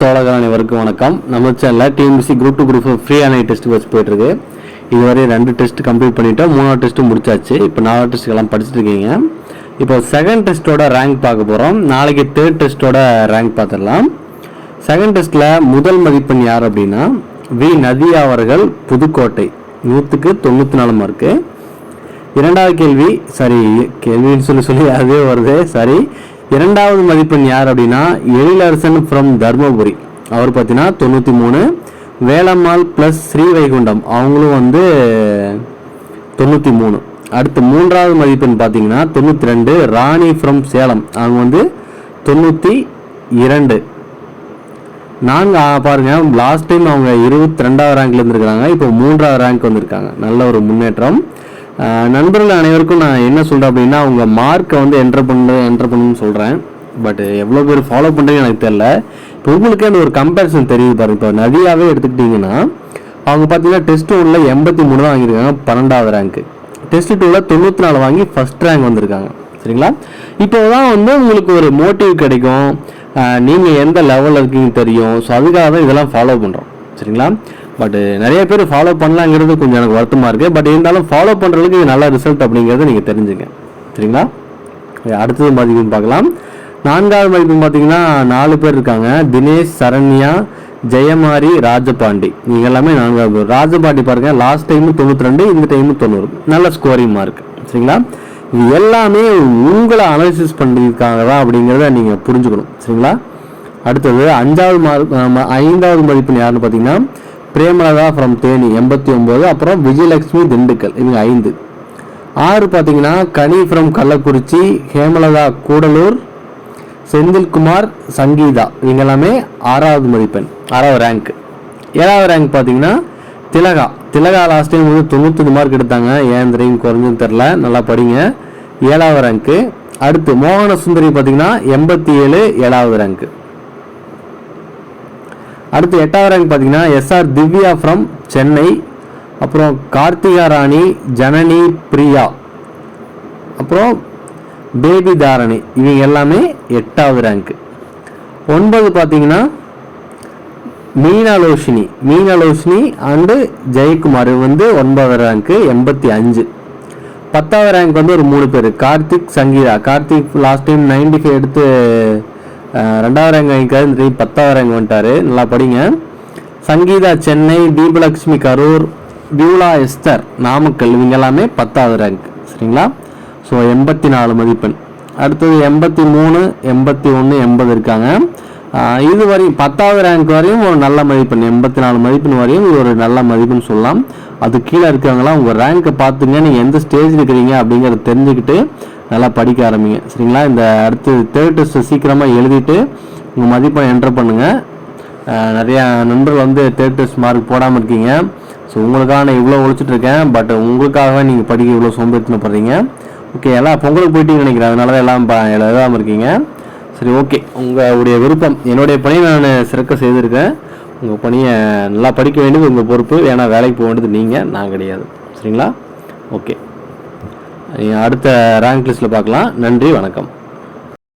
தோழர்கள் அனைவருக்கும் வணக்கம். நம்ம சேனலில் TNPSC group 2 group 4 free online test வச்சு போயிட்டுருக்கு. இதுவரை 2 டெஸ்ட் கம்ப்ளீட் பண்ணிவிட்டோம். 3வது டெஸ்ட்டும் முடிச்சாச்சு. இப்போ 4வது டெஸ்ட்டுக்கெல்லாம் படிச்சுட்டு இருக்கீங்க. இப்போ செகண்ட் டெஸ்ட்டோட ரேங்க் பார்க்க போகிறோம். நாளைக்கு தேர்ட் டெஸ்ட்டோட ரேங்க் பார்த்துடலாம். செகண்ட் டெஸ்ட்டில் முதல் மதிப்பெண் யார் அப்படின்னா வி நதியா அவர்கள், புதுக்கோட்டை, 100க்கு 94 மார்க்கு. இரண்டாவது கேள்வின்னு சொல்லி அதே வருது. இரண்டாவது மதிப்பெண் யார் அப்படின்னா எழிலரசன் ஃப்ரம் தர்மபுரி, அவர் பார்த்தீங்கன்னா 93. வேலம்மாள் ப்ளஸ் ஸ்ரீவைகுண்டம் அவங்களும் 93. அடுத்து மூன்றாவது மதிப்பெண் பார்த்தீங்கன்னா 92, ராணி ஃப்ரம் சேலம், அவங்க 92. பாருங்க, லாஸ்ட் டைம் அவங்க 22வது ரேங்க்ல இருந்திருக்காங்க. இப்போ 3வது ரேங்க் வந்திருக்காங்க. நல்ல ஒரு முன்னேற்றம். நண்பர்கள் அனைவருக்கும் நான் என்ன சொல்கிறேன் அப்படின்னா, அவங்க மார்க்கை என்டர் பண்ணுன்னு சொல்கிறேன். பட் எவ்வளோ பேர் ஃபாலோ பண்ணுறீங்கன்னு எனக்கு தெரியல. இப்போ உங்களுக்கே அந்த ஒரு கம்பேரிசன் தெரியுது பாருங்க. இப்போ நதியாவே எடுத்துக்கிட்டிங்கன்னா அவங்க பார்த்தீங்கன்னா டெஸ்ட் 1ல் 83 தான் வாங்கியிருக்காங்க, 12வது ரேங்க்கு. டெஸ்ட் 2ல் 94 வாங்கி ஃபஸ்ட் ரேங்க் வந்திருக்காங்க. சரிங்களா? இப்போ தான் உங்களுக்கு ஒரு மோட்டிவ் கிடைக்கும், நீங்கள் எந்த லெவலில் இருக்கீங்க தெரியும். ஸோ அதுக்காக தான் இதெல்லாம் ஃபாலோ பண்ணுறோம். சரிங்களா? பட் நிறைய பேர் ஃபாலோ பண்ணலாங்கிறது கொஞ்சம் எனக்கு வருத்தமாக இருக்குது. பட் இருந்தாலும் ஃபாலோ பண்ணுறதுக்கு இது நல்ல ரிசல்ட் அப்படிங்கிறத நீங்கள் தெரிஞ்சுங்க. சரிங்களா? அடுத்தது மதிப்பெண் பார்க்கலாம். 4வது மதிப்பெண் பார்த்தீங்கன்னா 4 பேர் இருக்காங்க. தினேஷ், சரண்யா, ஜெயமாரி, ராஜபாண்டி. நீங்கள் எல்லாமே 4வது. ராஜபாண்டி பாருங்கள், லாஸ்ட் டைமு 92, இந்த டைமு 90. நல்ல ஸ்கோரிங் மார்க். சரிங்களா? இது எல்லாமே உங்களை அனாலிசிஸ் பண்ணுறதுக்காக தான் அப்படிங்கிறத நீங்கள் புரிஞ்சுக்கணும். சரிங்களா? அடுத்தது 5வது மதிப்பெண் யாருன்னு பார்த்தீங்கன்னா பிரேமலதா ஃப்ரம் தேனி, 89. அப்புறம் விஜயலட்சுமி, திண்டுக்கல், இவங்க 5. 6 பார்த்தீங்கன்னா கனி ஃப்ரம் கள்ளக்குறிச்சி, ஹேமலதா கூடலூர், செந்தில்குமார், சங்கீதா, இவங்க எல்லாமே 6வது மதிப்பெண், 6வது ரேங்க். 7வது ரேங்க் பார்த்தீங்கன்னா திலகா லாஸ்ட் டைம் 95 மார்க் எடுத்தாங்க. ஏன் தெரியும் குறைஞ்சுன்னு தெரில, நல்லா படிங்க. 7வது ரேங்க்கு. அடுத்து மோகன சுந்தரி பார்த்தீங்கன்னா 87, 7வது ரேங்க்கு. அடுத்து 8வது ரேங்க் பார்த்தீங்கன்னா எஸ்ஆர் திவ்யா ஃப்ரம் சென்னை, அப்புறம் கார்த்திகா ராணி, ஜனனி, பிரியா, அப்புறம் பேபி தாரணி, இவங்க எல்லாமே 8வது ரேங்க்கு. 9 பார்த்தீங்கன்னா மீனாலோஷினி அண்டு ஜெயக்குமார், 9வது ரேங்க்கு, 85. 10வது ரேங்க் ஒரு 3 பேர், கார்த்திக், சங்கீதா. கார்த்திக் லாஸ்ட் டைம் 95 எடுத்து 2வது ரேங்க் வாங்கிக்காரு, 10வது ரேங்க் வந்துட்டாரு. நல்லா படிங்க. சங்கீதா சென்னை, தீபலட்சுமி கரூர், பியூலா எஸ்தர் நாமக்கல், இவங்க எல்லாமே 10வது ரேங்க். சரிங்களா? ஸோ 84 மதிப்பெண். அடுத்தது 83, 81, 80 இருக்காங்க. இது வரையும் 10வது ரேங்க் வரையும் ஒரு நல்ல மதிப்பெண், 84 மதிப்பெண் வரையும் ஒரு நல்ல மதிப்பெண் சொல்லலாம். அது கீழே இருக்கிறவங்களாம் உங்கள் ரேங்கை பார்த்துங்க, நீங்கள் எந்த ஸ்டேஜில் இருக்கிறீங்க அப்படிங்கிறத தெரிஞ்சுக்கிட்டு நல்லா படிக்க ஆரம்பிங்க. சரிங்களா? இந்த அடுத்து தேர்ட் டெஸ்ட்டு சீக்கிரமாக எழுதிட்டு உங்கள் மதிப்பெண் என்டர் பண்ணுங்கள். நிறையா நண்பர்கள் தேர்ட் டெஸ்ட் மார்க் போடாமல் இருக்கீங்க. ஸோ உங்களுக்காக நான் இவ்வளோ ஒழிச்சிட்ருக்கேன். பட் உங்களுக்காக நீங்கள் படிக்க இவ்வளோ சோம்பேறித்தனப்படுறீங்க. ஓகே, எல்லாம் பொங்கலுக்கு போயிட்டீங்கன்னு நினைக்கிறேன், அதனால தான் எல்லாம் எழுதாமல் இருக்கீங்க. சரி, ஓகே, உங்களுடைய விருப்பம். என்னுடைய பணியை நான் சிறக்க செய்திருக்கேன். உங்கள் பணியை நல்லா படிக்க வேண்டியது உங்கள் பொறுப்பு. ஏன்னா வேலைக்கு போக வேண்டியது நீங்கள், நான் கிடையாது. சரிங்களா? ஓகே, அடுத்த ரேங்க் லிஸ்ட்டில் பார்க்கலாம். நன்றி, வணக்கம்.